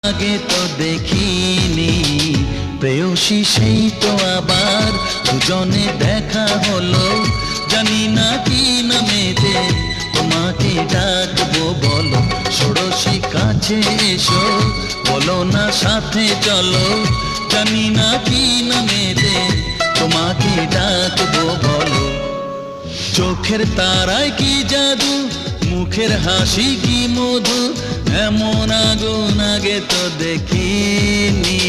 আগে তো দেখিনি প্রেয়সী, সেই তো আবার দুজনে দেখা হলো। জানি না কি নামেতে তোমাকে ডাকবো, বলো ষোড়শী কাছে এসো, বলো না সাথে চলো। জানি না কি নামেতে তোমাকে ডাকবো, বলো। চোখের তারায় কি জাদু, মুখের হাসি কি মধু, এমন আগুন আগে তো দেখিনি।